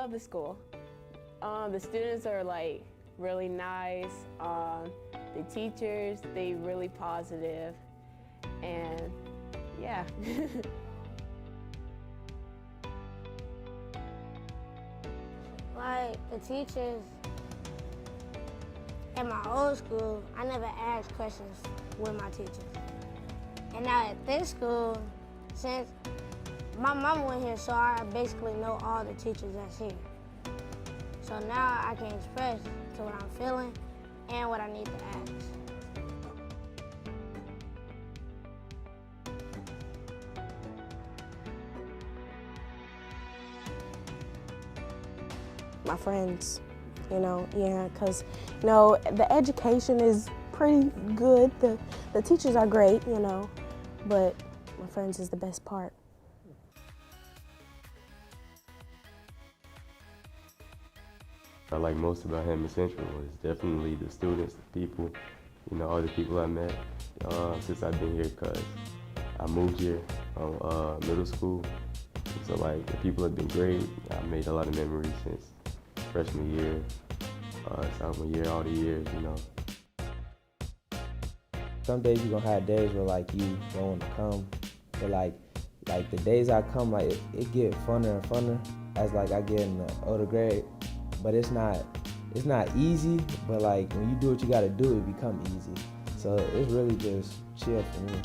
love the school. The students are like really nice. The teachers, they really positive, and yeah. Like the teachers at my old school, I never asked questions with my teachers. And now at this school, since my mom went here, so I basically know all the teachers that's here. So now I can express to what I'm feeling and what I need to ask. My friends, because, the education is pretty good. The teachers are great, but my friends is the best part. I like most about Hammond Central is definitely the students, the people, all the people I met since I've been here, because I moved here from middle school. So like the people have been great. I made a lot of memories since freshman year, sophomore year, all the years, Some days you're gonna have days where like you don't want to come, but like the days I come, like it get funner and funner as like I get in the older grade. But it's not easy, but like when you do what you gotta do, it become easy. So it's really just chill for me.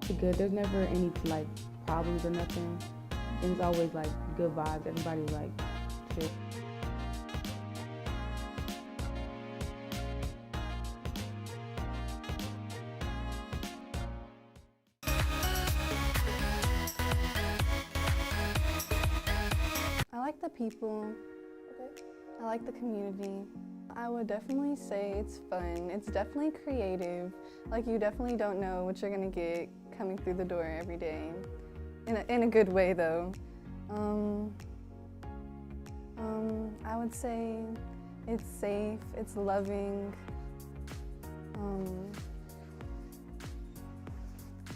It's good. There's never any like problems or nothing. It's always like good vibes. Everybody like chill. I like the people. I like the community. I would definitely say it's fun. It's definitely creative. Like you definitely don't know what you're gonna get coming through the door every day. In a good way though. I would say it's safe, it's loving.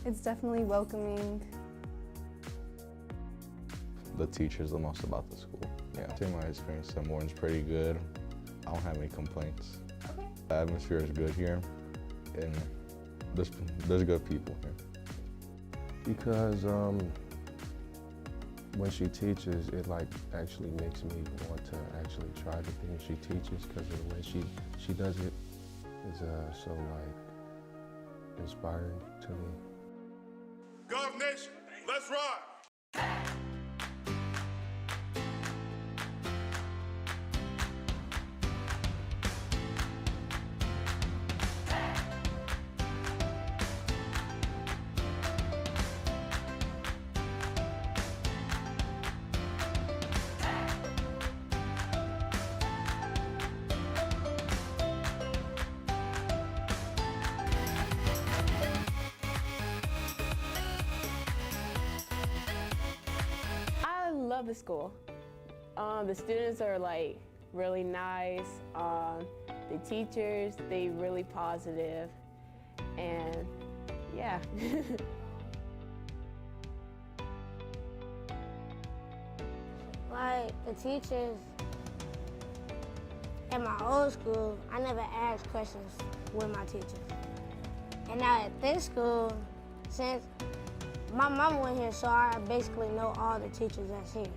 It's definitely welcoming. The teachers the most about the school. Yeah, I think my experience at Morton's pretty good. I don't have any complaints. Okay. The atmosphere is good here, and there's good people here. Because when she teaches, it like actually makes me want to actually try the things she teaches, because of the way she does it is so like inspiring to me. Gov Nation, let's ride! I love the school. The students are like really nice. The teachers, they really positive, and yeah. Like the teachers at my old school, I never asked questions with my teachers. And now at this school, since my mom went here, so I basically know all the teachers that's here.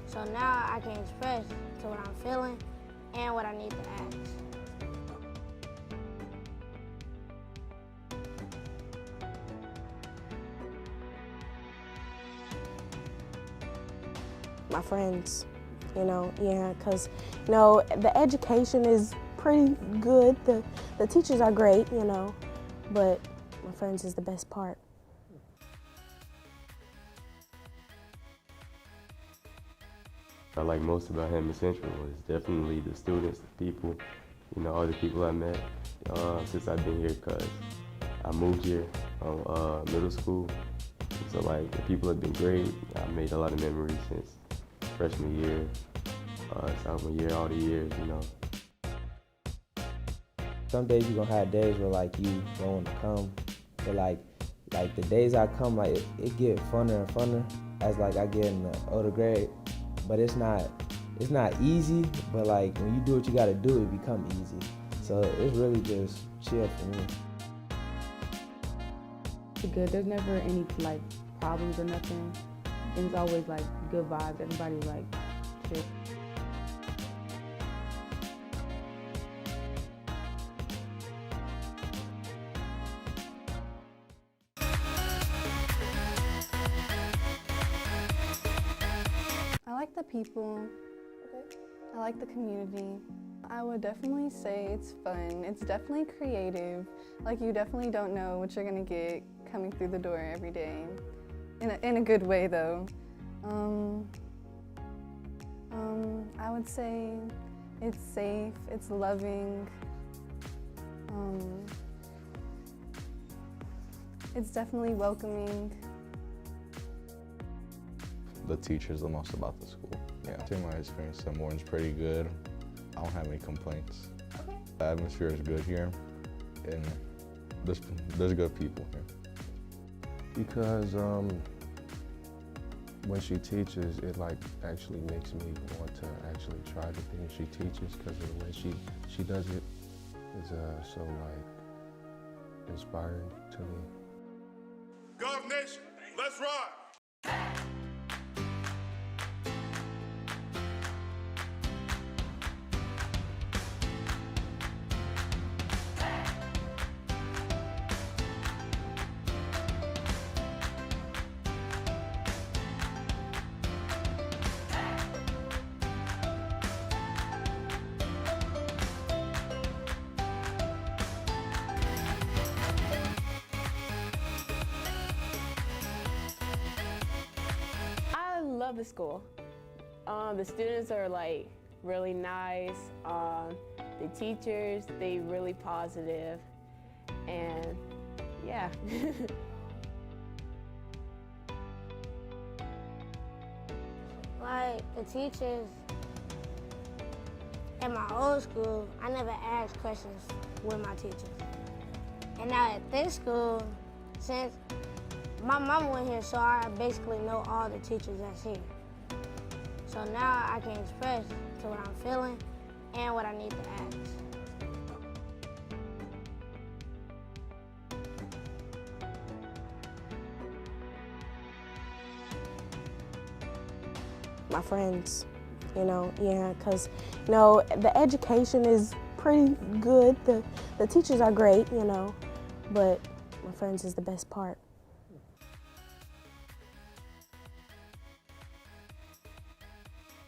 So now I can express to what I'm feeling and what I need to ask. My friends, because, the education is pretty good. The teachers are great, but my friends is the best part. I like most about Hammond Central is definitely the students, the people, all the people I met since I've been here, because I moved here from middle school. So like the people have been great. I made a lot of memories since freshman year, sophomore year, all the years, Some days you're gonna have days where like you don't want to come, but like the days I come, like it get funner and funner as like I get in the older grade, but it's not easy, but like when you do what you gotta do, it become easy. So it's really just chill for me. It's good. There's never any like problems or nothing. And it's always like good vibes. Everybody like chill. I like the people. I like the community. I would definitely say it's fun. It's definitely creative. Like you definitely don't know what you're gonna get coming through the door every day. In a good way though. I would say it's safe, it's loving. It's definitely welcoming. The teachers the most about the school. Yeah, in my experience, Morton's pretty good. I don't have any complaints. Okay. The atmosphere is good here, and there's good people here. Because when she teaches, it like actually makes me want to actually try the things she teaches, because of the way she does it is so like inspiring to me. Gov Nation, let's ride. I love the school. The students are like really nice. The teachers, they really positive, and yeah. Like the teachers at my old school, I never asked questions with my teachers. And now at this school, since my mom went here, so I basically know all the teachers that's here. So now I can express to what I'm feeling and what I need to ask. My friends, yeah, because, the education is pretty good. The teachers are great, but my friends is the best part.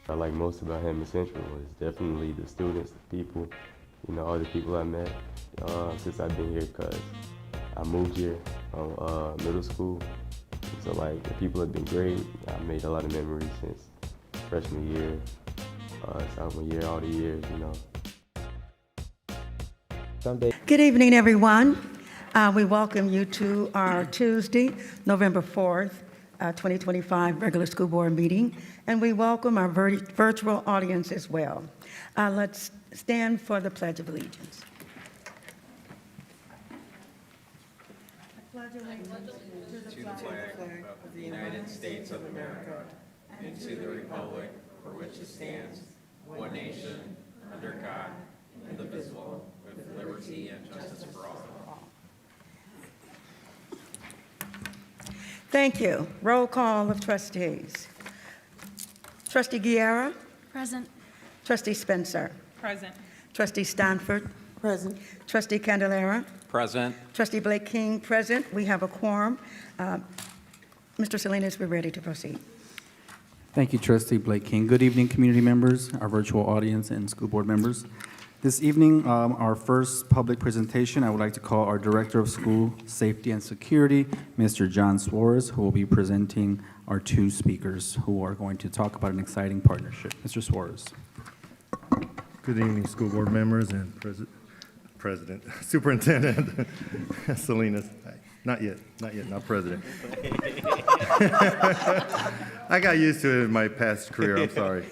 I like most about Hammond Central is definitely the students, the people, all the people I met since I've been here, because I moved here from middle school. So like the people have been great. I made a lot of memories since freshman year, sophomore year, all the years, Someday. Good evening, everyone. We welcome you to our Tuesday, November 4th, 2025 regular school board meeting, and we welcome our virtual audience as well. Let's stand for the Pledge of Allegiance. To the flag of the United States of America and to the republic for which it stands, one nation, under God, indivisible, with liberty and justice for all. Thank you. Roll call of trustees. Trustee Guerra? Present. Trustee Spencer? Present. Trustee Stanford? Present. Trustee Candelera? Present. Trustee Blake King, present. We have a quorum. Mr. Salinas, we're ready to proceed. Thank you, Trustee Blake King. Good evening, community members, our virtual audience, and school board members. This evening, our first public presentation, I would like to call our Director of School Safety and Security, Mr. John Suarez, who will be presenting our two speakers who are going to talk about an exciting partnership. Mr. Suarez. Good evening, school board members and President, Superintendent Salinas. Not yet, not president. I got used to it in my past career, I'm sorry.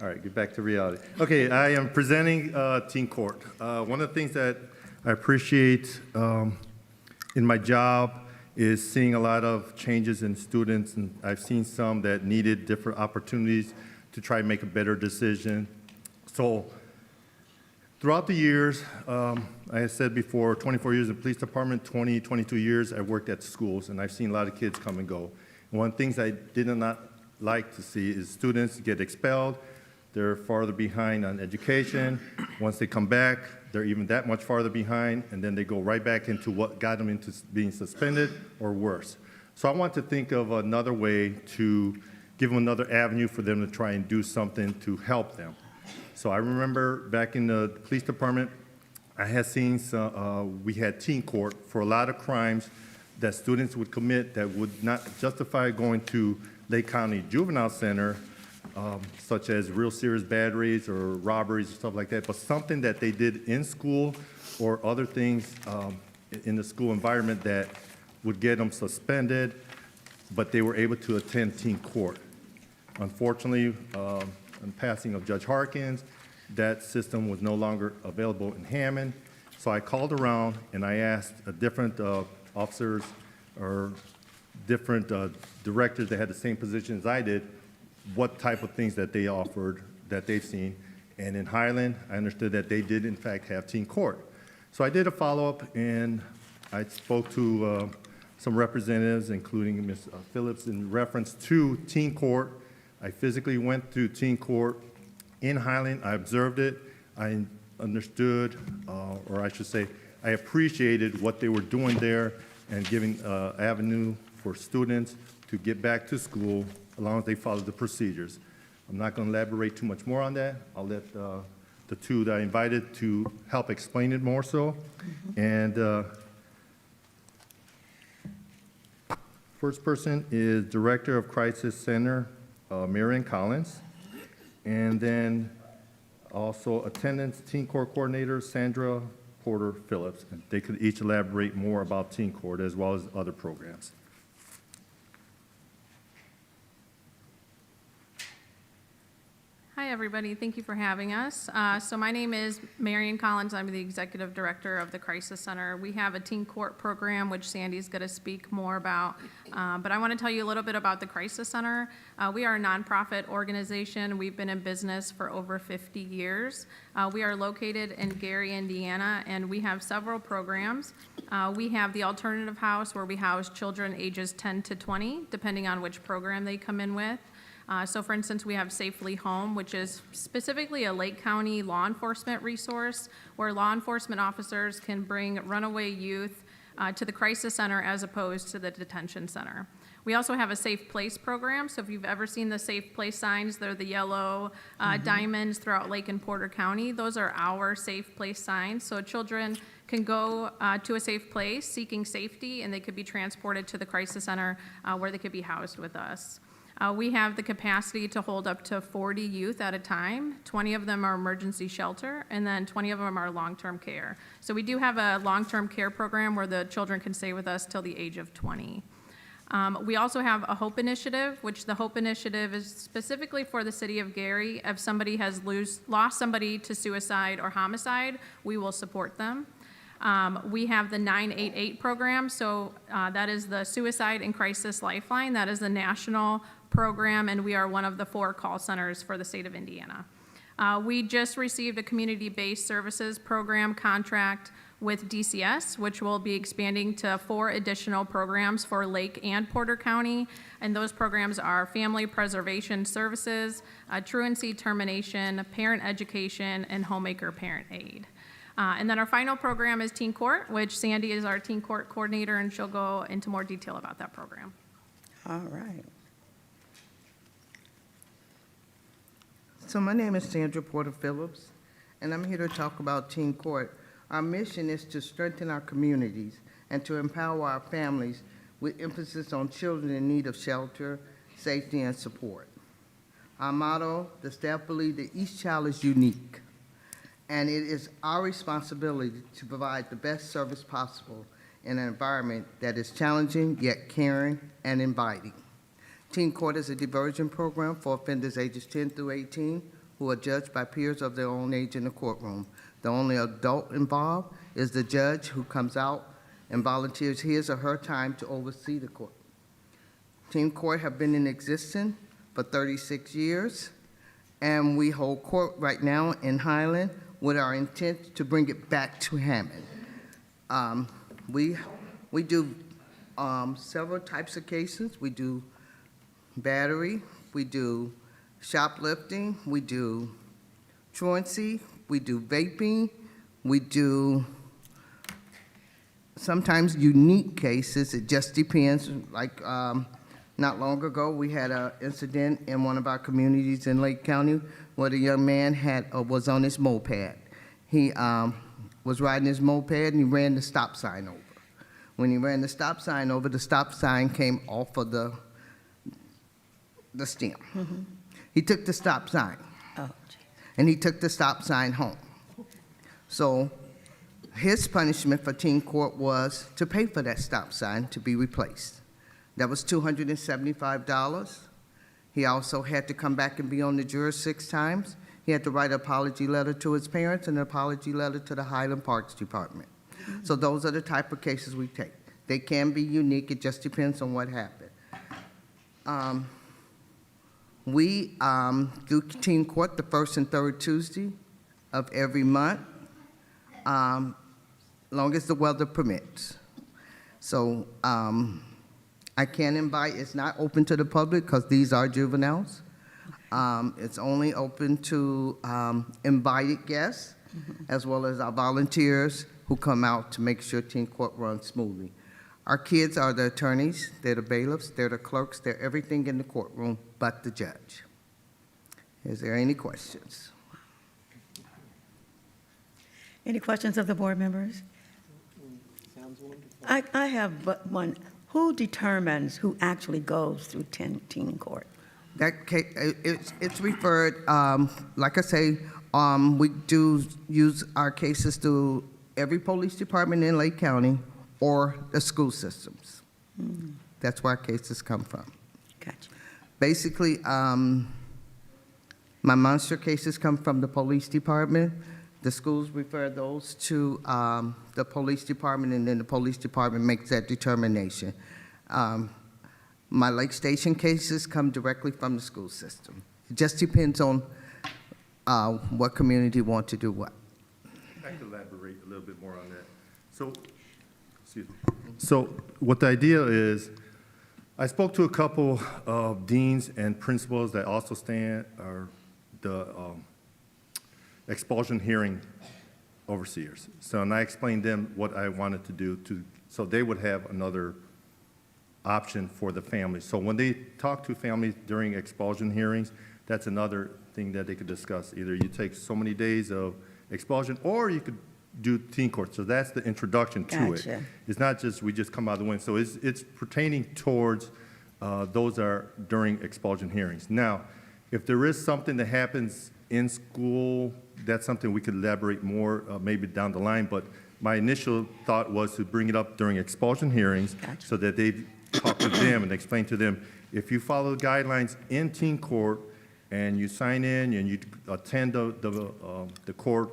All right, get back to reality. Okay, I am presenting Teen Court. One of the things that I appreciate in my job is seeing a lot of changes in students, and I've seen some that needed different opportunities to try and make a better decision. So throughout the years, I had said before, 24 years in the police department, 22 years I worked at schools, and I've seen a lot of kids come and go. And one of the things I did not like to see is students get expelled. They're farther behind on education. Once they come back, they're even that much farther behind, and then they go right back into what got them into being suspended or worse. So I want to think of another way to give them another avenue for them to try and do something to help them. So I remember back in the police department, I had seen we had teen court for a lot of crimes that students would commit that would not justify going to Lake County Juvenile Center, such as real serious batteries or robberies or stuff like that, but something that they did in school or other things in the school environment that would get them suspended, but they were able to attend teen court. Unfortunately, on passing of Judge Harkins, that system was no longer available in Hammond. So I called around and I asked different officers or different directors that had the same position as I did, what type of things that they offered that they've seen. And in Highland, I understood that they did in fact have teen court. So I did a follow-up and I spoke to some representatives, including Ms. Phillips, in reference to teen court. I physically went to teen court in Highland. I observed it. I understood, or I should say, I appreciated what they were doing there and giving avenue for students to get back to school as long as they follow the procedures. I'm not going to elaborate too much more on that. I'll let the two that I invited to help explain it more so. And first person is Director of Crisis Center, Marion Collins. And then also attendance teen court coordinator, Sandra Porter Phillips. And they could each elaborate more about teen court as well as other programs. Hi, everybody. Thank you for having us. So my name is Marion Collins. I'm the Executive Director of the Crisis Center. We have a teen court program, which Sandy's going to speak more about. But I want to tell you a little bit about the Crisis Center. We are a nonprofit organization. We've been in business for over 50 years. We are located in Gary, Indiana, and we have several programs. We have the Alternative House, where we house children ages 10 to 20, depending on which program they come in with. So for instance, we have Safely Home, which is specifically a Lake County law enforcement resource where law enforcement officers can bring runaway youth to the crisis center as opposed to the detention center. We also have a Safe Place program. So if you've ever seen the Safe Place signs, they're the yellow diamonds throughout Lake and Porter County. Those are our Safe Place signs. So children can go to a safe place seeking safety, and they could be transported to the crisis center where they could be housed with us. We have the capacity to hold up to 40 youth at a time. 20 of them are emergency shelter, and then 20 of them are long-term care. So we do have a long-term care program where the children can stay with us till the age of 20. We also have a HOPE initiative, which the HOPE initiative is specifically for the city of Gary. If somebody has lost somebody to suicide or homicide, we will support them. We have the 988 program, so that is the Suicide and Crisis Lifeline. That is the national program, and we are one of the 4 call centers for the state of Indiana. We just received a community-based services program contract with DCS, which will be expanding to 4 additional programs for Lake and Porter County, and those programs are Family Preservation Services, Truancy Termination, Parent Education, and Homemaker Parent Aid. And then our final program is Teen Court, which Sandy is our Teen Court coordinator, and she'll go into more detail about that program. All right. So my name is Sandra Porter Phillips, and I'm here to talk about Teen Court. Our mission is to strengthen our communities and to empower our families with emphasis on children in need of shelter, safety, and support. Our motto, the staff believe that each child is unique, and it is our responsibility to provide the best service possible in an environment that is challenging yet caring and inviting. Teen Court is a diversion program for offenders ages 10 through 18 who are judged by peers of their own age in the courtroom. The only adult involved is the judge, who comes out and volunteers his or her time to oversee the court. Teen Court have been in existence for 36 years, and we hold court right now in Highland with our intent to bring it back to Hammond. We do several types of cases. We do battery, we do shoplifting, we do truancy, we do vaping, we do sometimes unique cases. It just depends. Like not long ago, we had an incident in one of our communities in Lake County where the young man was on his moped. He was riding his moped and he ran the stop sign over. When he ran the stop sign over, the stop sign came off of the stem. Mm-hmm. He took the stop sign, Oh, and he took the stop sign home. So his punishment for teen court was to pay for that stop sign to be replaced. That was $275. He also had to come back and be on the jury 6 times. He had to write an apology letter to his parents and an apology letter to the Highland Parks Department. So those are the type of cases we take. They can be unique. It just depends on what happened. We do teen court the first and third Tuesday of every month, long as the weather permits. So I can invite, it's not open to the public because these are juveniles. It's only open to invited guests, as well as our volunteers who come out to make sure teen court runs smoothly. Our kids are the attorneys, they're the bailiffs, they're the clerks, they're everything in the courtroom but the judge. Is there any questions? Any questions of the board members? I have but one. Who determines who actually goes through teen court? That it's referred, like I say, we do use our cases to every police department in Lake County or the school systems. Mm. That's where our cases come from. Gotcha. Basically, my monster cases come from the police department. The schools refer those to the police department, and then the police department makes that determination. My Lake Station cases come directly from the school system. It just depends on what community want to do what. I can elaborate a little bit more on that. So, excuse me. So what the idea is, I spoke to a couple of deans and principals that also stand are the expulsion hearing overseers. So, and I explained them what I wanted to do so they would have another option for the families. So when they talk to families during expulsion hearings, that's another thing that they could discuss. Either you take so many days of expulsion, or you could do teen court. So that's the introduction to it. Gotcha. It's not just we just come out of the wind. So it's pertaining towards those are during expulsion hearings. Now, if there is something that happens in school, that's something we could elaborate more maybe down the line. But my initial thought was to bring it up during expulsion hearings. Gotcha. So that they talk to them and explain to them, if you follow the guidelines in teen court and you sign in and you attend the court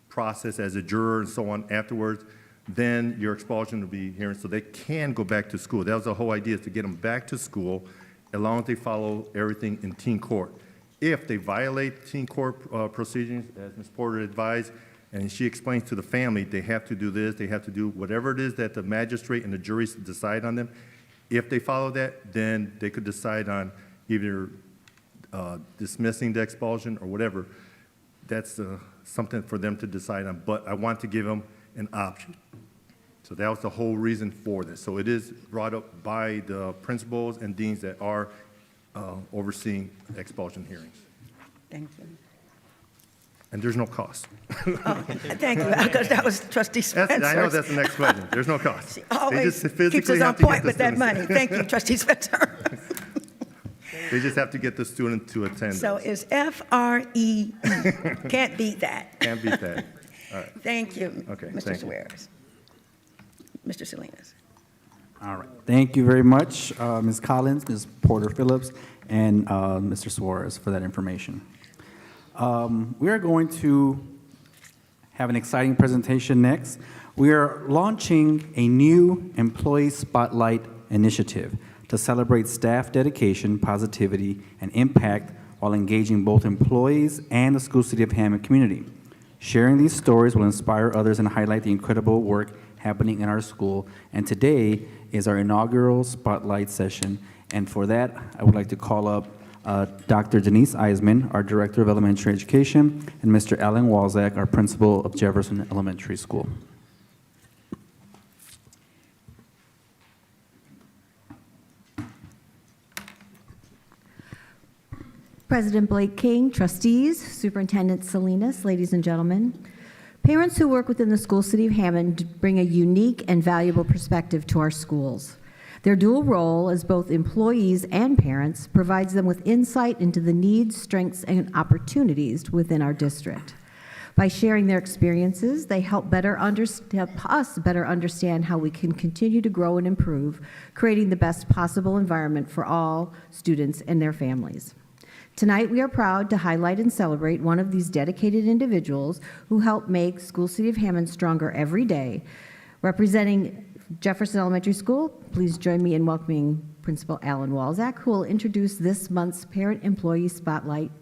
process as a juror and so on afterwards, then your expulsion will be hearing, so they can go back to school. That was the whole idea, is to get them back to school as long as they follow everything in teen court. If they violate teen court proceedings, as Ms. Porter advised, and she explains to the family, they have to do this, they have to do whatever it is that the magistrate and the juries decide on them. If they follow that, then they could decide on either dismissing the expulsion or whatever. That's something for them to decide on, but I want to give them an option. So that was the whole reason for this. So it is brought up by the principals and deans that are overseeing expulsion hearings. Thank you. And there's no cost. Oh, thank you, because that was Trustee Spencer. I know that's the next question. There's no cost. She They always just physically keeps us have on to get point the with that students. money. Thank you, Trustee Spencer. They just have to get the student to attend. So those. it's F-R-E-E. Can't beat that. Can't beat that. All right. Thank you, Okay, Mr. thank you. Suarez. Mr. Salinas. All right. Thank you very much, Ms. Collins, Ms. Porter Phillips, and Mr. Suarez for that information. We are going to have an exciting presentation next. We are launching a new Employee Spotlight initiative to celebrate staff dedication, positivity, and impact while engaging both employees and the School City of Hammond community. Sharing these stories will inspire others and highlight the incredible work happening in our school. And today is our inaugural Spotlight session. And for that, I would like to call up Dr. Denise Eisman, our Director of Elementary Education, and Mr. Alan Walzak, our Principal of Jefferson Elementary School. President Blake King, trustees, Superintendent Salinas, ladies and gentlemen. Parents who work within the School City of Hammond bring a unique and valuable perspective to our schools. Their dual role as both employees and parents provides them with insight into the needs, strengths, and opportunities within our district. By sharing their experiences, they help us better understand how we can continue to grow and improve, creating the best possible environment for all students and their families. Tonight, we are proud to highlight and celebrate one of these dedicated individuals who help make School City of Hammond stronger every day. Representing Jefferson Elementary School, please join me in welcoming Principal Alan Walzak, who will introduce this month's Parent Employee Spotlight.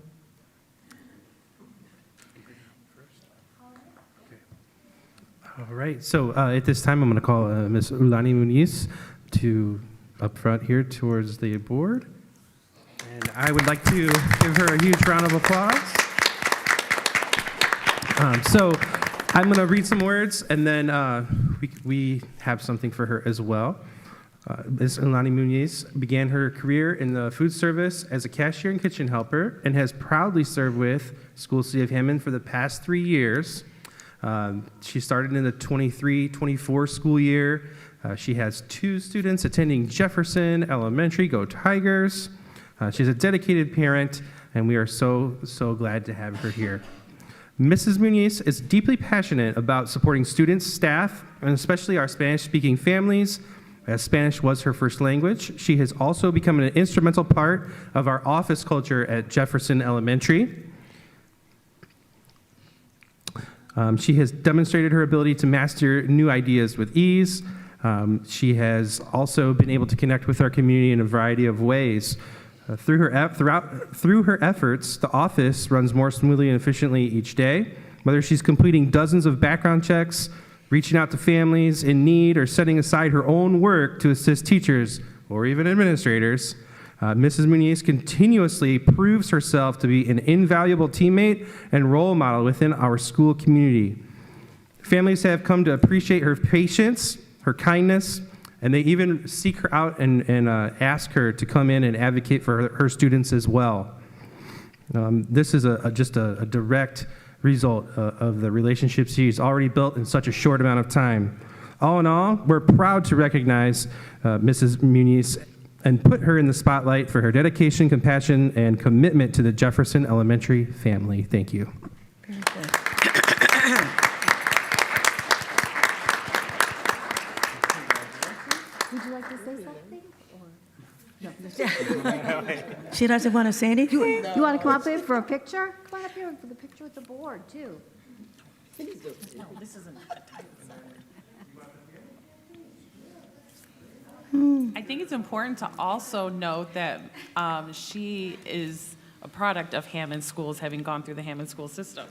All right, so at this time, I'm going to call Ms. Ulani Muniz to up front here towards the board. And I would like to give her a huge round of applause. So I'm going to read some words, and then we have something for her as well. Ms. Ulani Muniz began her career in the food service as a cashier and kitchen helper and has proudly served with School City of Hammond for the past 3 years. She started in the 23-24 school year. She has 2 students attending Jefferson Elementary. Go Tigers! She's a dedicated parent, and we are so glad to have her here. Mrs. Muniz is deeply passionate about supporting students, staff, and especially our Spanish-speaking families, as Spanish was her first language. She has also become an instrumental part of our office culture at Jefferson Elementary. She has demonstrated her ability to master new ideas with ease. She has also been able to connect with our community in a variety of ways. Through her efforts, the office runs more smoothly and efficiently each day. Whether she's completing dozens of background checks, reaching out to families in need, or setting aside her own work to assist teachers or even administrators, Mrs. Muniz continuously proves herself to be an invaluable teammate and role model within our school community. Families have come to appreciate her patience, her kindness, and they even seek her out and ask her to come in and advocate for her students as well. This is just a direct result of the relationships she's already built in such a short amount of time. All in all, we're proud to recognize Mrs. Muniz and put her in the spotlight for her dedication, compassion, and commitment to the Jefferson Elementary family. Thank you. Very good. Would you like to say something? She doesn't want to say anything? You want to come up here for a picture? Come on up here for the picture with the board, too. This isn't a title. I think it's important to also note that she is a product of Hammond Schools, having gone through the Hammond school system.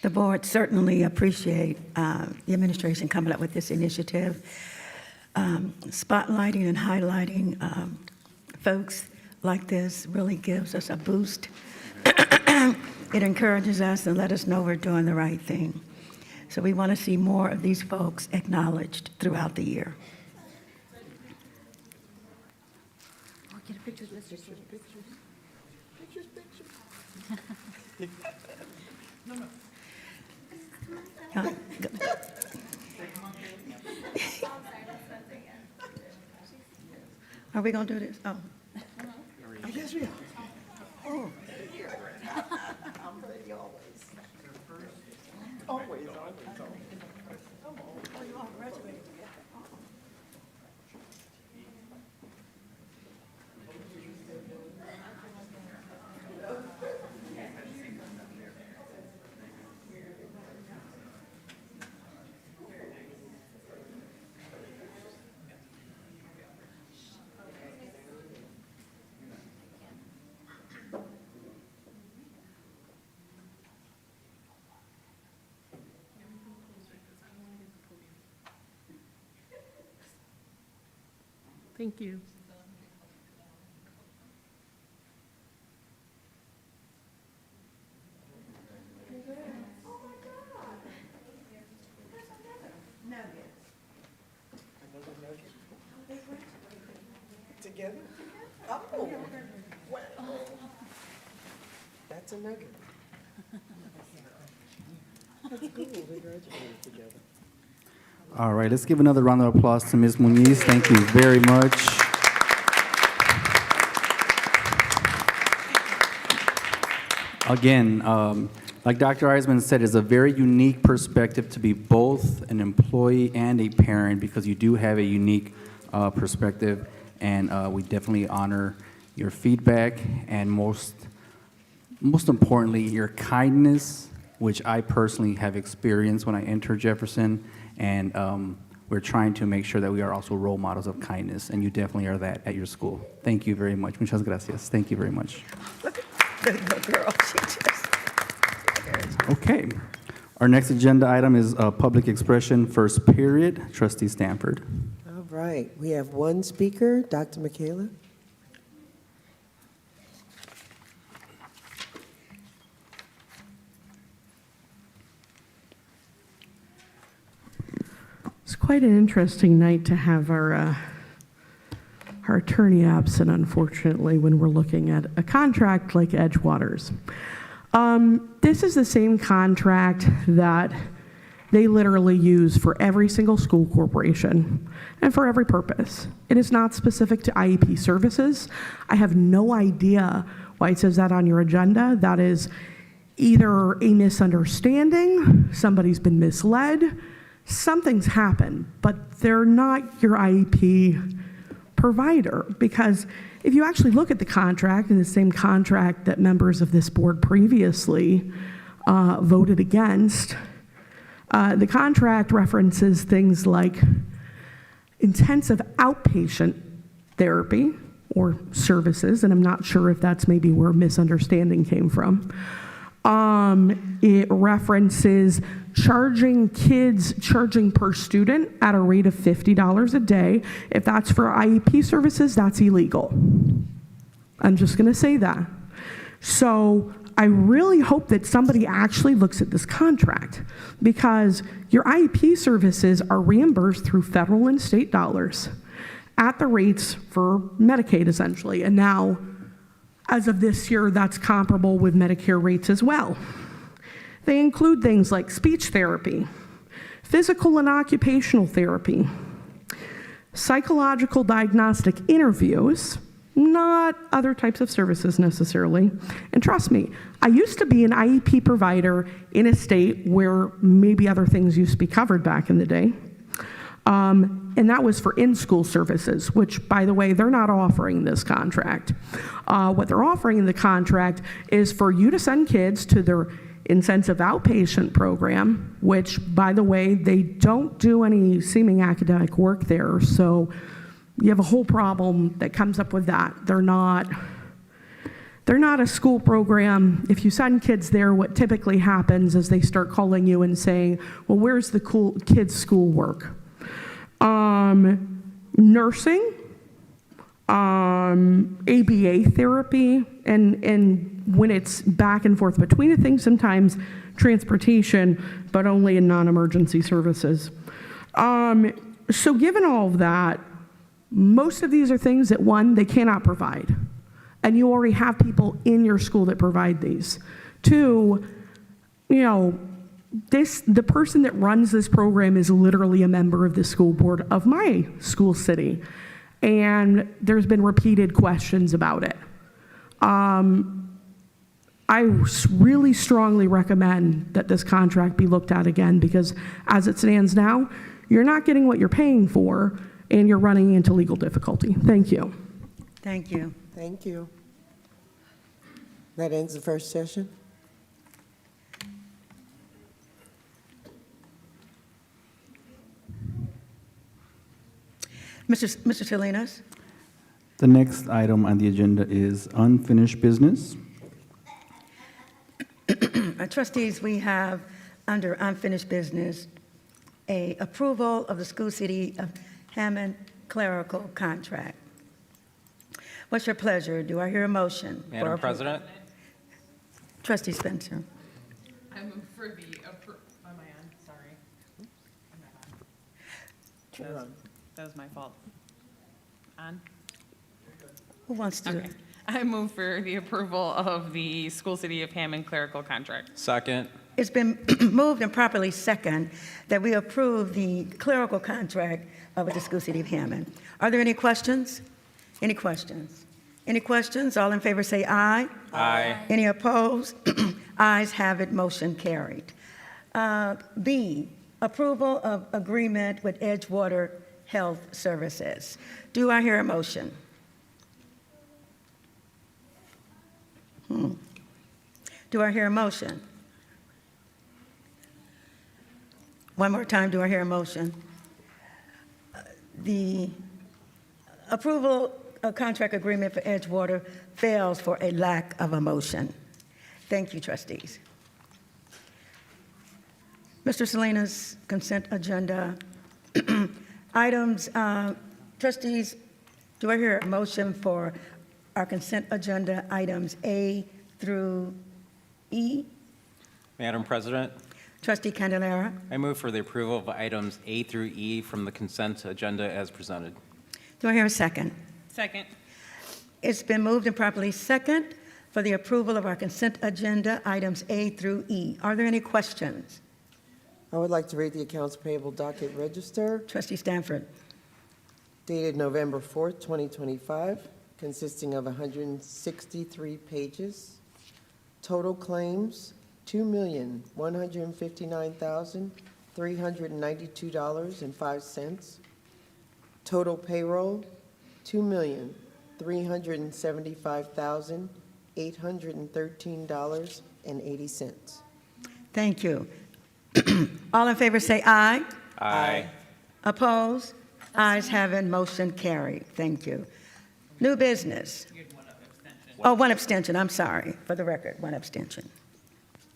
The board certainly appreciate the administration coming up with this initiative, spotlighting and highlighting folks like this really gives us a boost. It encourages us and let us know we're doing the right thing. So we want to see more of these folks acknowledged throughout the year. Get a picture with Mr. Are we going to do this? Oh. I guess we are. Oh. Thank you. Together? Oh, wow. That's a nugget. That's cool, they graduated together. All right, let's give another round of applause to Ms. Muniz. Thank you very much. Again, like Dr. Eisman said, it's a very unique perspective to be both an employee and a parent, because you do have a unique perspective, and we definitely honor your feedback, and most importantly, your kindness, which I personally have experienced when I entered Jefferson, and we're trying to make sure that we are also role models of kindness, and you definitely are that at your school. Thank you very much. Muchas gracias. Thank you very much. Girl, she just. Okay. Our next agenda item is public expression, first period. Trustee Stanford. All right, we have one speaker, Dr. Michaela. It's quite an interesting night to have our attorney absent, unfortunately, when we're looking at a contract like Edgewater's. This is the same contract that they literally use for every single school corporation and for every purpose. It is not specific to IEP services. I have no idea why it says that on your agenda. That is either a misunderstanding, somebody's been misled, something's happened, but they're not your IEP provider, because if you actually look at the contract, and the same contract that members of this board previously voted against, the contract references things like intensive outpatient therapy or services, and I'm not sure if that's maybe where misunderstanding came from. It references charging per student at a rate of $50 a day. If that's for IEP services, that's illegal. I'm just going to say that. So I really hope that somebody actually looks at this contract, because your IEP services are reimbursed through federal and state dollars at the rates for Medicaid, essentially. And now, as of this year, that's comparable with Medicare rates as well. They include things like speech therapy, physical and occupational therapy, psychological diagnostic interviews, not other types of services necessarily. And trust me, I used to be an IEP provider in a state where maybe other things used to be covered back in the day. And that was for in-school services, which, by the way, they're not offering this contract. What they're offering in the contract is for you to send kids to their intensive outpatient program, which, by the way, they don't do any seeming academic work there. So you have a whole problem that comes up with that. They're not a school program. If you send kids there, what typically happens is they start calling you and saying, well, where's the cool kids' schoolwork? Nursing, ABA therapy, and when it's back and forth between the things, sometimes transportation, but only in non-emergency services. So given all of that, most of these are things that, one, they cannot provide, and you already have people in your school that provide these. Two, the person that runs this program is literally a member of the school board of my school city, and there's been repeated questions about it. I really strongly recommend that this contract be looked at again, because as it stands now, you're not getting what you're paying for, and you're running into legal difficulty. Thank you. Thank you. Thank you. That ends the first session. Mr. Salinas? The next item on the agenda is unfinished business. Trustees, we have under unfinished business a approval of the School City of Hammond clerical contract. What's your pleasure? Do I hear a motion? for Madam approval? President, Trustee Spencer. I move for the, am I on? Sorry. Am I on? That was my fault. On? Who wants to? Okay. I move for the approval of the School City of Hammond clerical contract. second. It's been moved and properly second that we approve the clerical contract with the School City of Hammond. Are there any questions? Any questions? Any questions? All in favor say aye. Aye. Any opposed? Ayes have it, motion carried. B, approval of agreement with Edgewater Health Services. Do I hear a motion? Do I hear a motion? One more time, do I hear a motion? The approval of contract agreement for Edgewater fails for a lack of a motion. Thank you, trustees. Mr. Salinas, consent agenda. Items, trustees, do I hear a motion for our consent agenda items A through E? Madam President, Trustee Candelara. I move for the approval of items A through E from the consent agenda as presented. Do I hear a second? Second. It's been moved and properly second for the approval of our consent agenda items A through E. Are there any questions? I would like to read the accounts payable docket register Trustee Stanford. dated November 4th, 2025, consisting of 163 pages. Total claims, $2,159,392.05. Total payroll, $2,375,813.80. Thank you. All in favor say aye. Aye. Opposed? Ayes have it, motion carried. Thank you. New business. Oh, one abstention, I'm sorry, for the record, one abstention.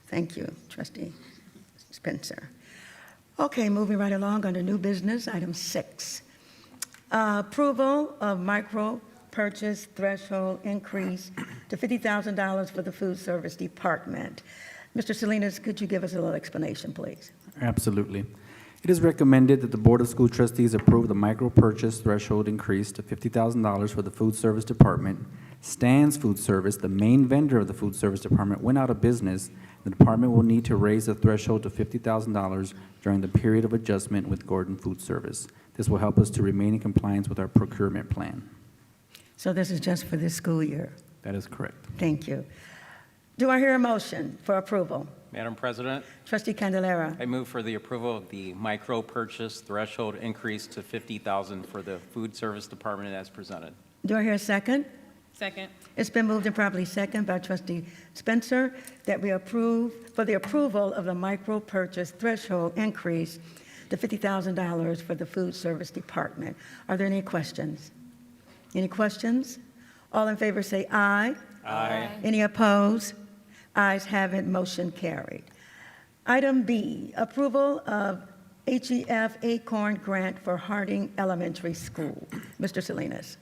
Thank you, Trustee Spencer. Okay, moving right along under new business, item 6. Approval of micro purchase threshold increase to $50,000 for the food service department. Mr. Salinas, could you give us a little explanation, please? Absolutely. It is recommended that the Board of School Trustees approve the micro purchase threshold increase to $50,000 for the food service department. Stan's Food Service, the main vendor of the food service department, went out of business. The department will need to raise the threshold to $50,000 during the period of adjustment with Gordon Food Service. This will help us to remain in compliance with our procurement plan. So this is just for this school year? That is correct. Thank you. Do I hear a motion for approval? Madam President, Trustee Candelara. I move for the approval of the micro purchase threshold increase to $50,000 for the food service department as presented. Do I hear a second? Second. It's been moved and properly second by Trustee Spencer that we approve for the approval of the micro purchase threshold increase to $50,000 for the food service department. Are there any questions? Any questions? All in favor say aye. Aye. Any opposed? Ayes have it, motion carried. Item B, approval of HEF Acorn Grant for Harding Elementary School. Mr. Salinas.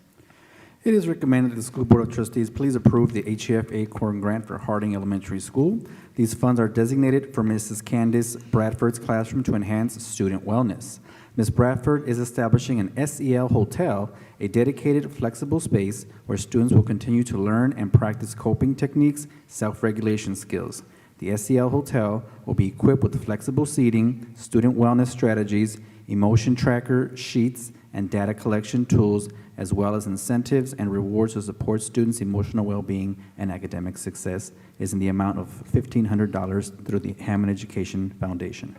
It is recommended that the School Board of Trustees please approve the HEF Acorn Grant for Harding Elementary School. These funds are designated for Mrs. Candace Bradford's classroom to enhance student wellness. Ms. Bradford is establishing an SEL hotel, a dedicated, flexible space where students will continue to learn and practice coping techniques, self-regulation skills. The SEL hotel will be equipped with flexible seating, student wellness strategies, emotion tracker sheets, and data collection tools, as well as incentives and rewards to support students' emotional well-being and academic success, is in the amount of $1,500 through the Hammond Education Foundation.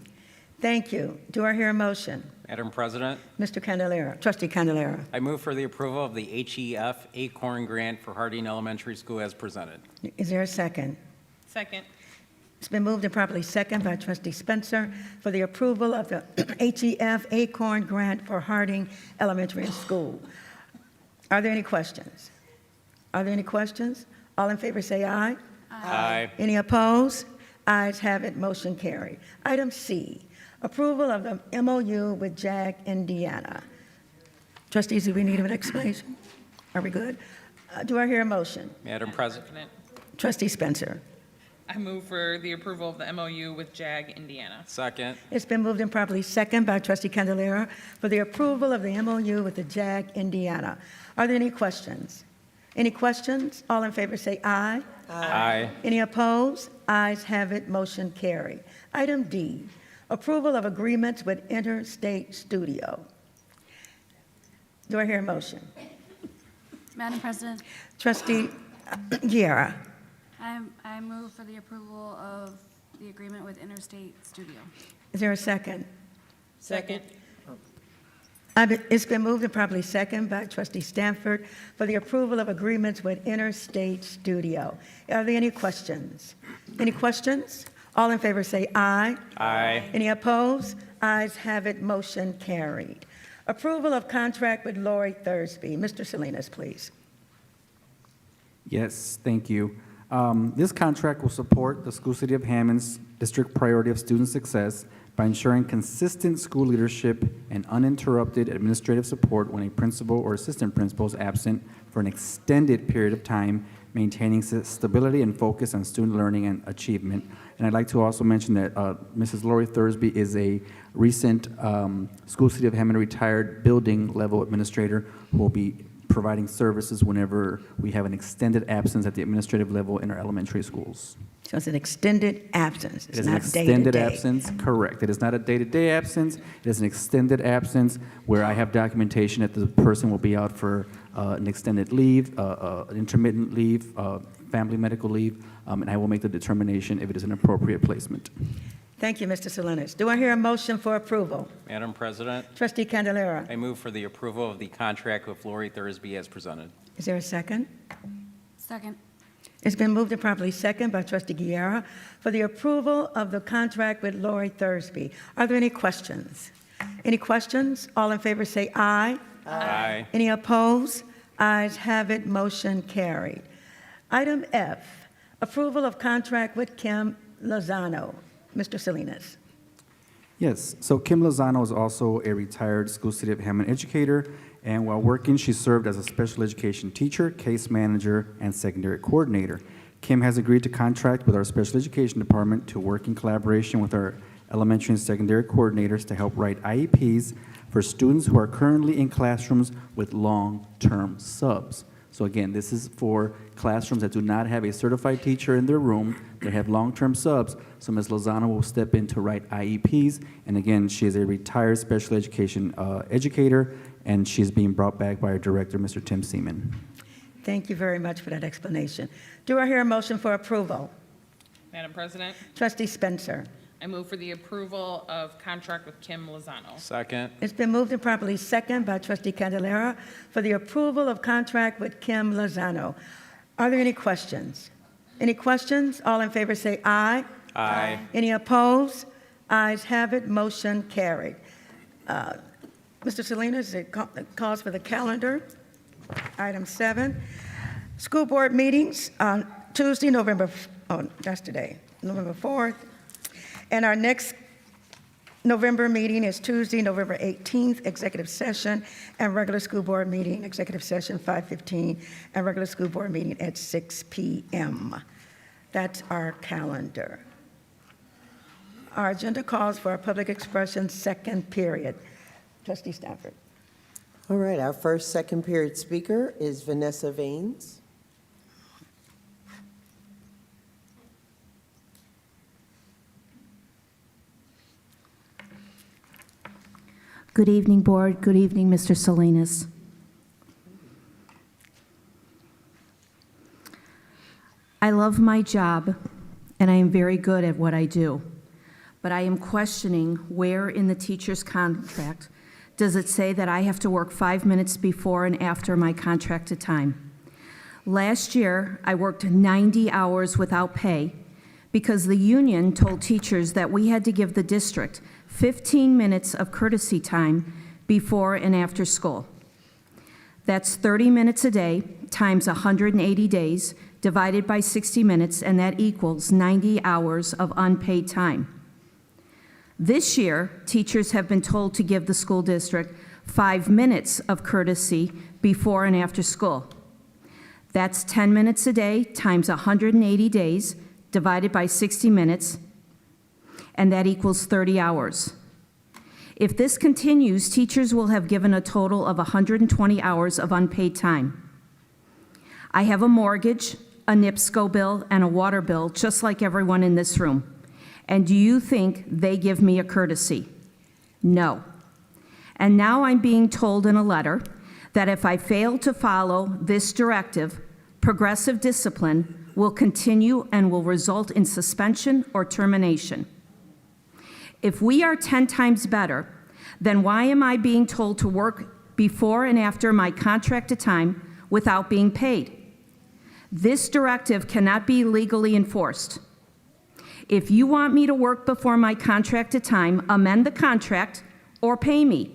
Thank you. Do I hear a motion? Madam President, Mr. Candelara, Trustee Candelara. I move for the approval of the HEF Acorn Grant for Harding Elementary School as presented. Is there a second? Second. It's been moved and properly second by Trustee Spencer for the approval of the HEF Acorn Grant for Harding Elementary School. Are there any questions? Are there any questions? All in favor say aye. Aye. Any opposed? Ayes have it, motion carried. Item C, approval of the MOU with JAG Indiana. Trustees, do we need an explanation? Are we good? Do I hear a motion? Madam President, Trustee Spencer. I move for the approval of the MOU with JAG Indiana. second. It's been moved and properly second by Trustee Candelera for the approval of the MOU with the JAG Indiana. Are there any questions? Any questions? All in favor say aye. Aye. Any opposed? Ayes have it, motion carried. Item D, approval of agreements with Interstate Studio. Do I hear a motion? Madam President, Trustee Guerra. I move for the approval of the agreement with Interstate Studio. Is there a second? Second. It's been moved and properly second by Trustee Stanford for the approval of agreements with Interstate Studio. Are there any questions? Any questions? All in favor say aye. Aye. Any opposed? Ayes have it, motion carried. Approval of contract with Lori Thursby. Mr. Salinas, please. Yes, thank you. This contract will support the School City of Hammond's district priority of student success by ensuring consistent school leadership and uninterrupted administrative support when a principal or assistant principal is absent for an extended period of time, maintaining stability and focus on student learning and achievement. And I'd like to also mention that Mrs. Lori Thursby is a recent School City of Hammond retired building level administrator who will be providing services whenever we have an extended absence at the administrative level in our elementary schools. So it's an extended absence. It is an extended absence, correct. It is not a day-to-day absence. It is an extended absence where I have documentation that the person will be out for an extended leave, an intermittent leave, family medical leave, and I will make the determination if it is an appropriate placement. Thank you, Mr. Salinas. Do I hear a motion for approval? Madam President, Trustee Candelera. I move for the approval of the contract with Lori Thursby as presented. Is there a second? Second. It's been moved and properly second by Trustee Guerra for the approval of the contract with Lori Thursby. Are there any questions? Any questions? All in favor say aye. Aye. Any opposed? Ayes have it, motion carried. Item F, approval of contract with Kim Lozano. Mr. Salinas. Yes, so Kim Lozano is also a retired School City of Hammond educator, and while working, she served as a special education teacher, case manager, and secondary coordinator. Kim has agreed to contract with our special education department to work in collaboration with our elementary and secondary coordinators to help write IEPs for students who are currently in classrooms with long-term subs. So again, this is for classrooms that do not have a certified teacher in their room. They have long-term subs, so Ms. Lozano will step in to write IEPs. And again, she is a retired special education educator, and she is being brought back by our director, Mr. Tim Seaman. Thank you very much for that explanation. Do I hear a motion for approval? Madam President, Trustee Spencer. I move for the approval of contract with Kim Lozano. Second. It's been moved and properly second by Trustee Candelera for the approval of contract with Kim Lozano. Are there any questions? Any questions? All in favor say aye. Aye. Any opposed? Ayes have it, motion carried. Mr. Salinas, it calls for the calendar. Item 7, school board meetings on Tuesday, November 4th. And our next November meeting is Tuesday, November 18th, executive session, and regular school board meeting, executive session 5:15, and regular school board meeting at 6 p.m. That's our calendar. Our agenda calls for a public expression second period. Trustee Stanford. All right, our first second period speaker is Vanessa Vaines. Good evening, Board. Good evening, Mr. Salinas. I love my job, and I am very good at what I do. But I am questioning where in the teacher's contract does it say that I have to work 5 minutes before and after my contracted time. Last year, I worked 90 hours without pay because the union told teachers that we had to give the district 15 minutes of courtesy time before and after school. That's 30 minutes a day times 180 days divided by 60 minutes, and that equals 90 hours of unpaid time. This year, teachers have been told to give the school district 5 minutes of courtesy before and after school. That's 10 minutes a day times 180 days divided by 60 minutes, and that equals 30 hours. If this continues, teachers will have given a total of 120 hours of unpaid time. I have a mortgage, a NIPSCO bill, and a water bill, just like everyone in this room. And do you think they give me a courtesy? No. And now I'm being told in a letter that if I fail to follow this directive, progressive discipline will continue and will result in suspension or termination. If we are 10 times better, then why am I being told to work before and after my contracted time without being paid? This directive cannot be legally enforced. If you want me to work before my contracted time, amend the contract or pay me.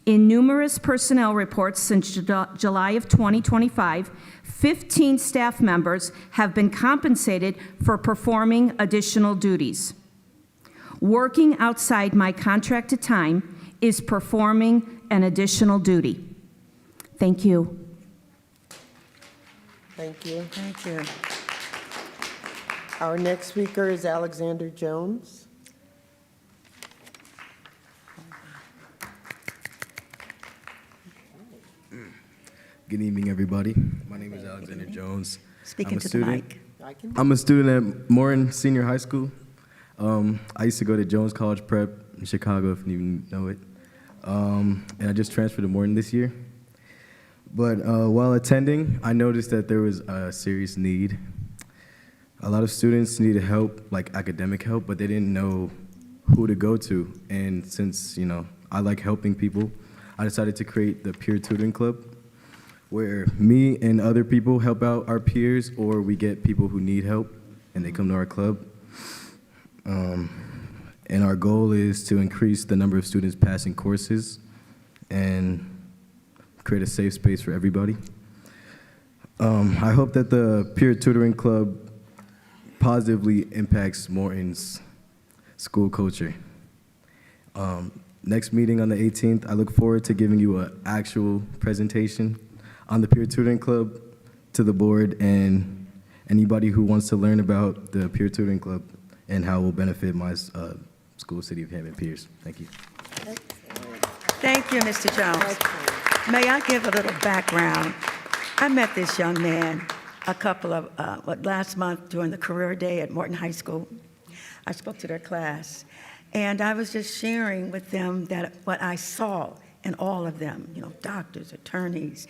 In numerous personnel reports since July of 2025, 15 staff members have been compensated for performing additional duties. Working outside my contracted time is performing an additional duty. Thank you. Thank you. Thank you. Our next speaker is Alexander Jones. Good evening, everybody. My name is Alexander Jones. Speaking to the mic. I'm a student at Morton Senior High School. I used to go to Jones College Prep in Chicago, if you even know it. And I just transferred to Morton this year. But while attending, I noticed that there was a serious need. A lot of students needed help, like academic help, but they didn't know who to go to. And since, I like helping people, I decided to create the Peer Tutoring Club, where me and other people help out our peers, or we get people who need help and they come to our club. And our goal is to increase the number of students passing courses and create a safe space for everybody. I hope that the Peer Tutoring Club positively impacts Morton's school culture. Next meeting on the 18th, I look forward to giving you an actual presentation on the Peer Tutoring Club to the board and anybody who wants to learn about the Peer Tutoring Club and how it will benefit my school, City of Hammond peers. Thank you. Thank you, Mr. Jones. May I give a little background? I met this young man a couple of, last month during the career day at Morton High School. I spoke to their class, and I was just sharing with them that what I saw in all of them, doctors, attorneys,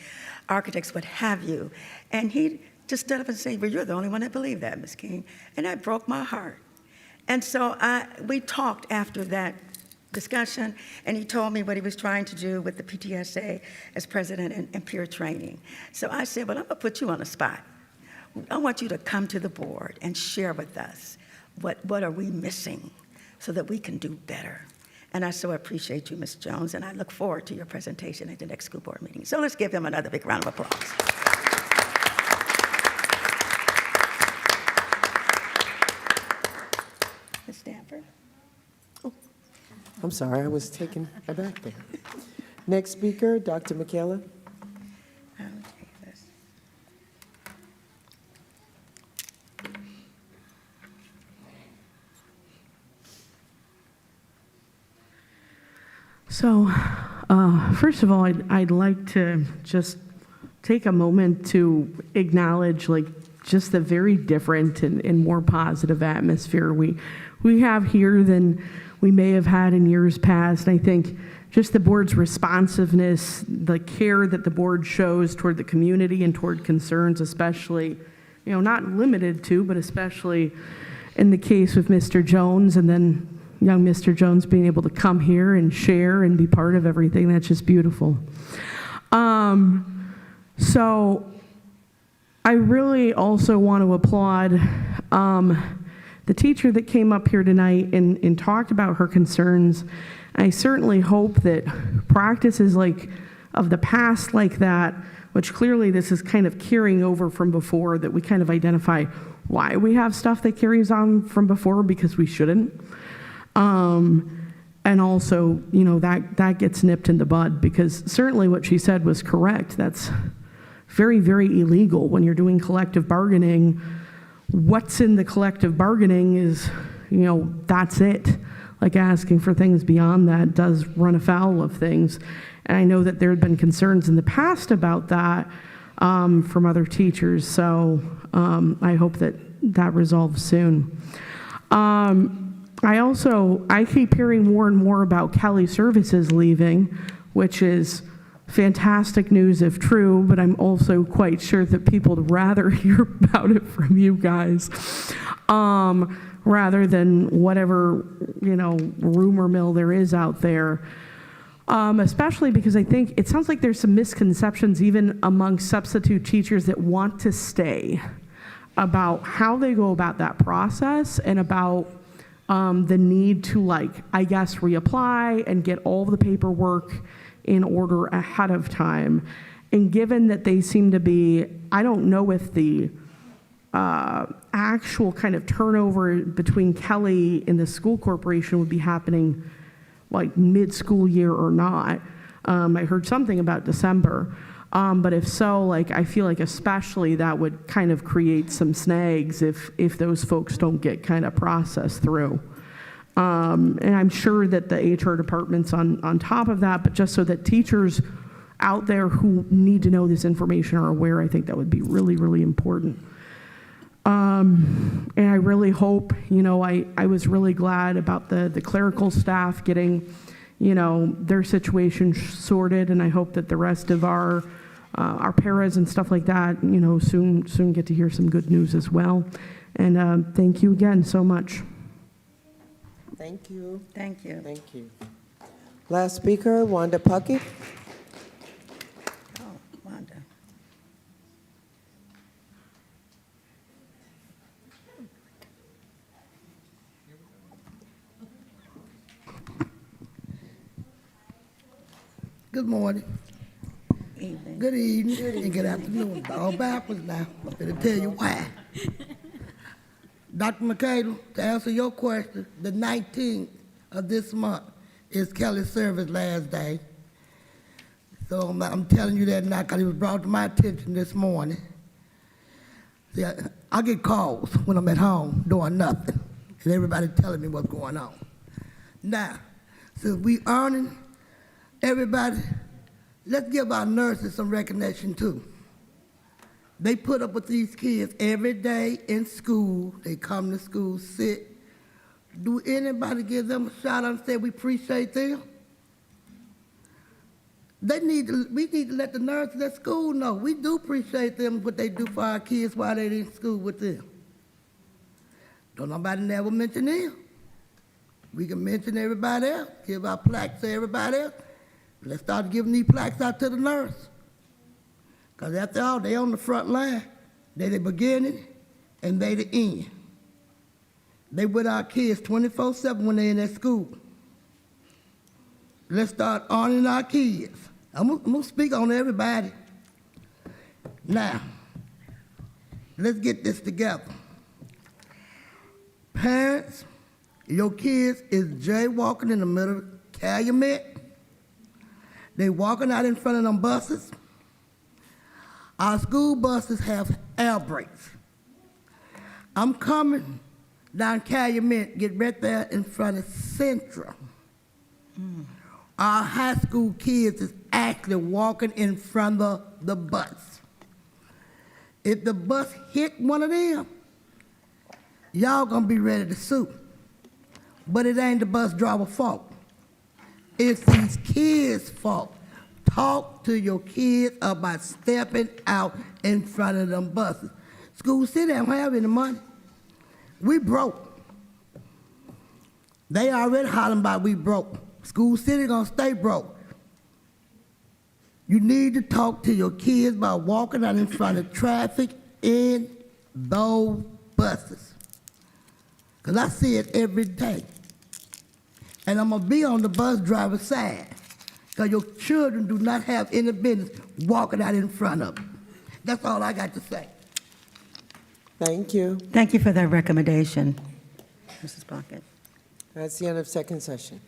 architects, what have you. And he just stood up and said, well, you're the only one that believed that, Ms. King. And that broke my heart. And so we talked after that discussion, and he told me what he was trying to do with the PTSA as president and peer training. So I said, well, I'm gonna put you on the spot. I want you to come to the board and share with us what are we missing so that we can do better. And I so appreciate you, Ms. Jones, and I look forward to your presentation at the next school board meeting. So let's give him another big round of applause. Ms. Stanford. Oh, I'm sorry, I was taken aback there. Next speaker, Dr. Michaela. So, first of all, I'd like to just take a moment to acknowledge, just the very different and more positive atmosphere we have here than we may have had in years past. I think just the board's responsiveness, the care that the board shows toward the community and toward concerns, especially, not limited to, but especially in the case of Mr. Jones, and then young Mr. Jones being able to come here and share and be part of everything. That's just beautiful. So I really also want to applaud the teacher that came up here tonight and talked about her concerns. I certainly hope that practices of the past like that, which clearly this is kind of carrying over from before, that we kind of identify why we have stuff that carries on from before because we shouldn't. And also, you know, that gets nipped in the bud, because certainly what she said was correct. That's very, very illegal when you're doing collective bargaining. What's in the collective bargaining is, you know, that's it. Like, asking for things beyond that does run afoul of things. And I know that there had been concerns in the past about that from other teachers. So I hope that that resolves soon. I keep hearing more and more about Kelly Services leaving, which is fantastic news if true, but I'm also quite sure that people would rather hear about it from you guys rather than whatever, you know, rumor mill there is out there. Especially because I think it sounds like there's some misconceptions even among substitute teachers that want to stay about how they go about that process and about the need to, like, I guess, reapply and get all the paperwork in order ahead of time. And given that they seem to be, I don't know if the actual kind of turnover between Kelly and the school corporation would be happening like mid-school year or not. I heard something about December. But if so, like, I feel like especially that would kind of create some snags if those folks don't get kind of processed through. And I'm sure that the HR department's on top of that, but just so that teachers out there who need to know this information are aware, I think that would be really, really important. And I really hope, you know, I was really glad about the clerical staff getting, you know, their situation sorted, and I hope that the rest of our paras and stuff like that, you know, soon get to hear some good news as well. And thank you again so much. Thank you. Thank you. Thank you. Last speaker, Wanda Puckett. Oh, Wanda. Good morning. Evening. Good evening. And good afternoon. All backwards now. I'm going to tell you why. Dr. McCadle, to answer your question, the 19th of this month is Kelly's service last day. So I'm telling you that now because it was brought to my attention this morning. See, I get calls when I'm at home doing nothing, and everybody telling me what's going on. Now, since we earning, everybody, let's give our nurses some recognition too. They put up with these kids every day in school. They come to school, sit. Do anybody give them a shout out and say we appreciate them? We need to let the nurses at school know we do appreciate them, what they do for our kids while they're in school with them. Don't nobody never mention them. We can mention everybody else, give our plaques to everybody else. Let's start giving these plaques out to the nurse. Because after all, they on the front line. They the beginning and they the end. They with our kids 24/7 when they in that school. Let's start honoring our kids. I'm gonna speak on everybody. Now, let's get this together. Parents, your kids is jaywalking in the middle of Calumet. They walking out in front of them buses. Our school buses have air brakes. I'm coming down Calumet, get right there in front of Central. Our high school kids is actually walking in front of the bus. If the bus hit one of them, y'all gonna be ready to sue. But it ain't the bus driver's fault. It's these kids' fault. Talk to your kids about stepping out in front of them buses. School City don't have any money. We broke. They already hollering about we broke. School City gonna stay broke. You need to talk to your kids about walking out in front of traffic in those buses. Because I see it every day. And I'm gonna be on the bus driver's side. Because your children do not have any business walking out in front of them. That's all I got to say. Thank you. Thank you for that recommendation, Mrs. Puckett. That's the end of second session.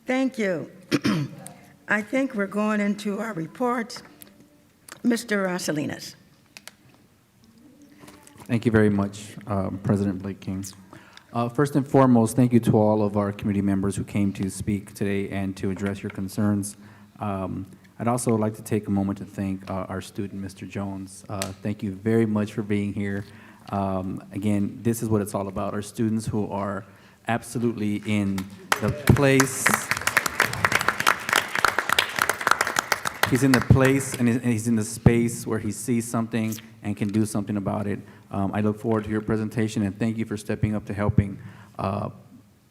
Thank you. I think we're going into our reports. Mr. Salinas. Thank you very much, President Blake King. First and foremost, thank you to all of our committee members who came to speak today and to address your concerns. I'd also like to take a moment to thank our student, Mr. Jones. Thank you very much for being here. Again, this is what it's all about, our students who are absolutely in the place. He's in the place and he's in the space where he sees something and can do something about it. I look forward to your presentation, and thank you for stepping up to helping.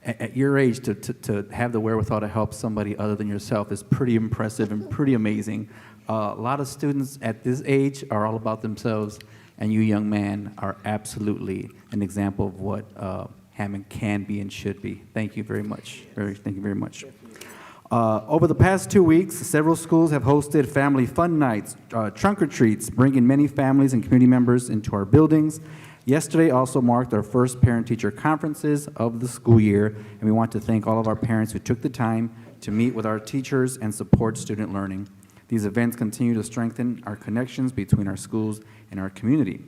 At your age, to have the wherewithal to help somebody other than yourself is pretty impressive and pretty amazing. A lot of students at this age are all about themselves, and you young man are absolutely an example of what Hammond can be and should be. Thank you very much. Thank you very much. Over the past 2 weeks, several schools have hosted family fun nights, trunk or treats, bringing many families and community members into our buildings. Yesterday also marked our first parent-teacher conferences of the school year, and we want to thank all of our parents who took the time to meet with our teachers and support student learning. These events continue to strengthen our connections between our schools and our community.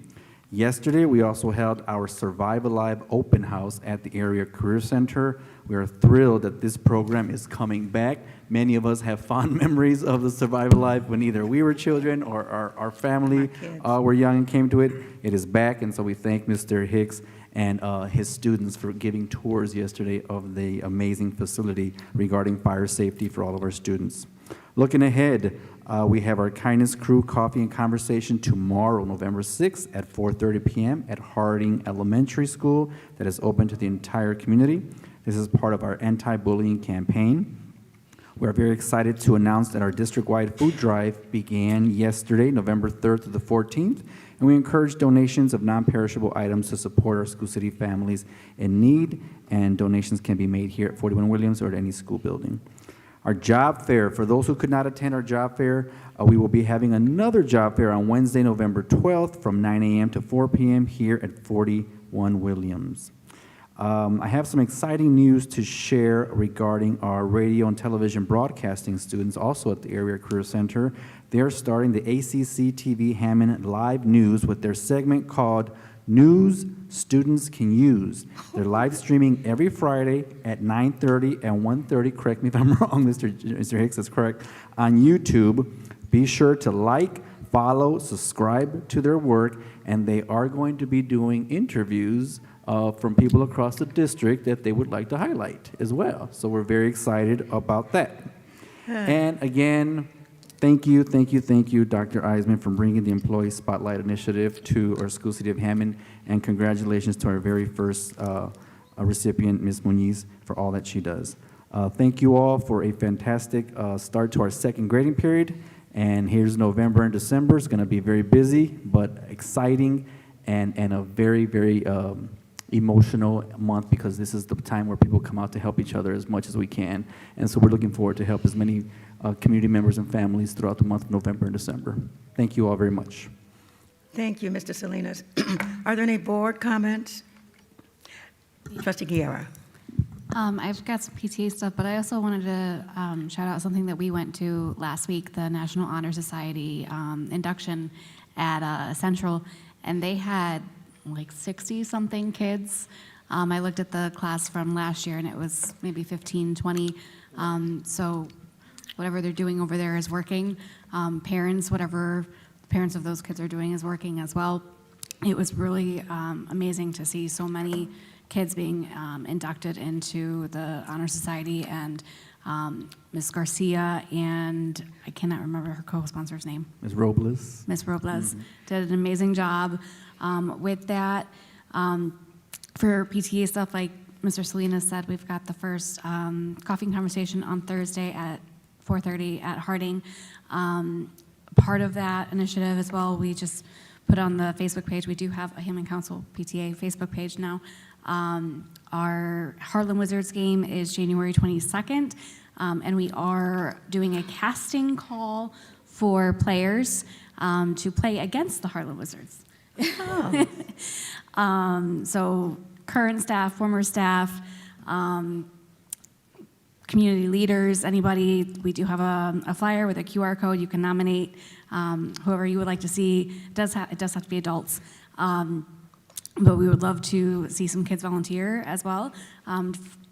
Yesterday, we also held our Survive Alive open house at the Area Career Center. We are thrilled that this program is coming back. Many of us have fond memories of the Survive Alive when either we were children or our family were young and came to it. It is back, and so we thank Mr. Hicks and his students for giving tours yesterday of the amazing facility regarding fire safety for all of our students. Looking ahead, we have our Kindness Crew Coffee and Conversation tomorrow, November 6th at 4:30 p.m. at Harding Elementary School that is open to the entire community. This is part of our anti-bullying campaign. We are very excited to announce that our district-wide food drive began yesterday, November 3rd to the 14th, and we encourage donations of non-perishable items to support our School City families in need, and donations can be made here at 41 Williams or at any school building. Our job fair, for those who could not attend our job fair, we will be having another job fair on Wednesday, November 12th from 9 a.m. to 4 p.m. here at 41 Williams. I have some exciting news to share regarding our radio and television broadcasting students also at the Area Career Center. They're starting the ACC TV Hammond Live News with their segment called News Students Can Use. They're live streaming every Friday at 9:30 and 1:30. Correct me if I'm wrong, Mr. Hicks, that's correct. On YouTube, be sure to like, follow, subscribe to their work, and they are going to be doing interviews from people across the district that they would like to highlight as well. So we're very excited about that. And again, thank you, Dr. Eisman, for bringing the Employee Spotlight Initiative to our School City of Hammond, and congratulations to our very first recipient, Ms. Muniz, for all that she does. Thank you all for a fantastic start to our second grading period, and here's November and December. It's gonna be very busy, but exciting, and a very, very emotional month, because this is the time where people come out to help each other as much as we can. And so we're looking forward to help as many community members and families throughout the month of November and December. Thank you all very much. Thank you, Mr. Salinas. Are there any board comments? Trustee Guerra. I've got some PTA stuff, but I also wanted to shout out something that we went to last week, the National Honor Society induction at Central, and they had like 60-something kids. I looked at the class from last year, and it was maybe 15, 20. So whatever they're doing over there is working. Parents, whatever the parents of those kids are doing is working as well. It was really amazing to see so many kids being inducted into the Honor Society, and Ms. Garcia and I cannot remember her co-sponsor's name. Ms. Robles. Ms. Robles did an amazing job with that. For PTA stuff, like Mr. Salinas said, we've got the first coffee conversation on Thursday at 4:30 at Harding. Part of that initiative as well, we just put on the Facebook page. We do have a Hammond Council PTA Facebook page now. Our Harlem Wizards game is January 22nd, and we are doing a casting call for players to play against the Harlem Wizards. So current staff, former staff, community leaders, anybody, we do have a flyer with a QR code. You can nominate whoever you would like to see. It does have to be adults. But we would love to see some kids volunteer as well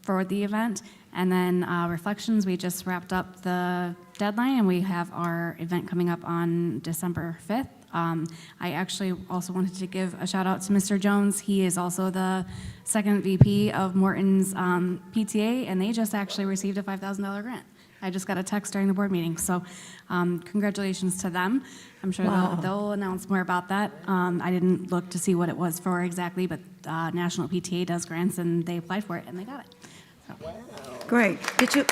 for the event. And then reflections, we just wrapped up the deadline, and we have our event coming up on December 5th. I actually also wanted to give a shout out to Mr. Jones. He is also the second VP of Morton's PTA, and they just actually received a $5,000 grant. I just got a text during the board meeting, so congratulations to them. I'm sure they'll announce more about that. I didn't look to see what it was for exactly, but National PTA does grants, and they applied for it, and they got it. So. Wow. Great. Did you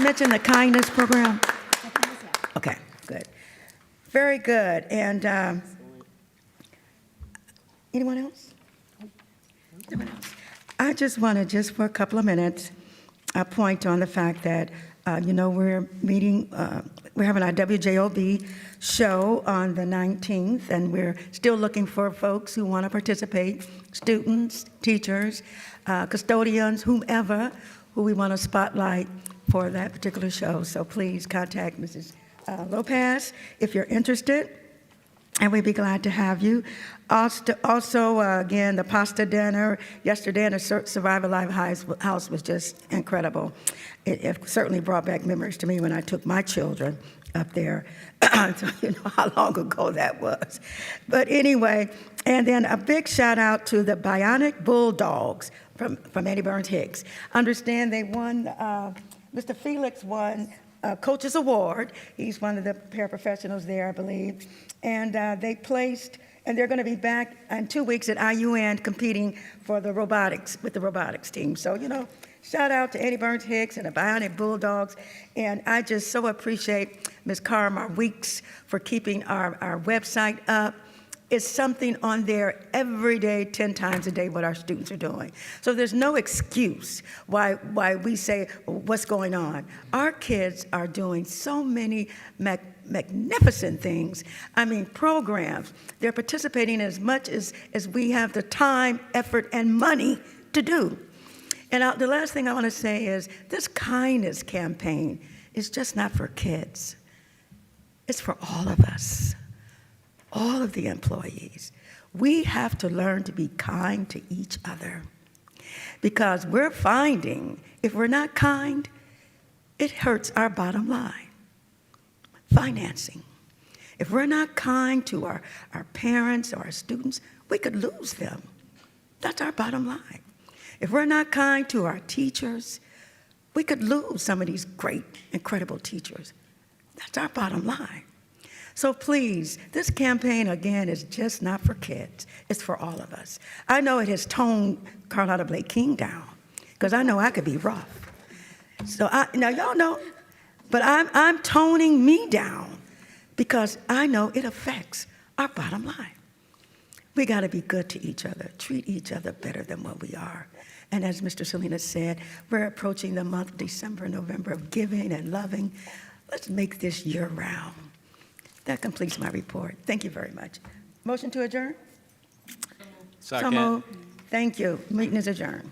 mention the kindness program? Okay, good. Very good. And anyone else? I just want to, just for a couple of minutes, point on the fact that, we're meeting, we're having our WJOB show on the 19th, and we're still looking for folks who want to participate, students, teachers, custodians, whomever, who we want to spotlight for that particular show. So please contact Mrs. Lopez if you're interested, and we'd be glad to have you. Also, again, the pasta dinner yesterday in the Survivor Live House was just incredible. It certainly brought back memories to me when I took my children up there. So you know how long ago that was. But anyway, and then a big shout out to the Bionic Bulldogs from Eddie Burns Hicks. Understand they won, Mr. Felix won Coach's Award. He's one of the paraprofessionals there, I believe. And they placed, and they're going to be back in 2 weeks at IUN competing for the robotics, with the robotics team. So, shout out to Eddie Burns Hicks and the Bionic Bulldogs. And I just so appreciate Ms. Carmar Weeks for keeping our website up. It's something on there every day, 10 times a day, what our students are doing. So there's no excuse why we say, what's going on? Our kids are doing so many magnificent things. I mean, programs. They're participating as much as we have the time, effort, and money to do. And the last thing I want to say is this kindness campaign is just not for kids. It's for all of us. All of the employees. We have to learn to be kind to each other, because we're finding if we're not kind, it hurts our bottom line. Financing. If we're not kind to our parents or our students, we could lose them. That's our bottom line. If we're not kind to our teachers, we could lose some of these great, incredible teachers. That's our bottom line. So please, this campaign, again, is just not for kids. It's for all of us. I know it has toned Carlotta Blake King down, because I know I could be rough. So now y'all know, but I'm toning me down because I know it affects our bottom line. We got to be good to each other, treat each other better than what we are. And as Mr. Salinas said, we're approaching the month of December, November of giving and loving. Let's make this year-round. That completes my report. Thank you very much. Motion to adjourn? Second. So moved. Thank you. Meeting is adjourned.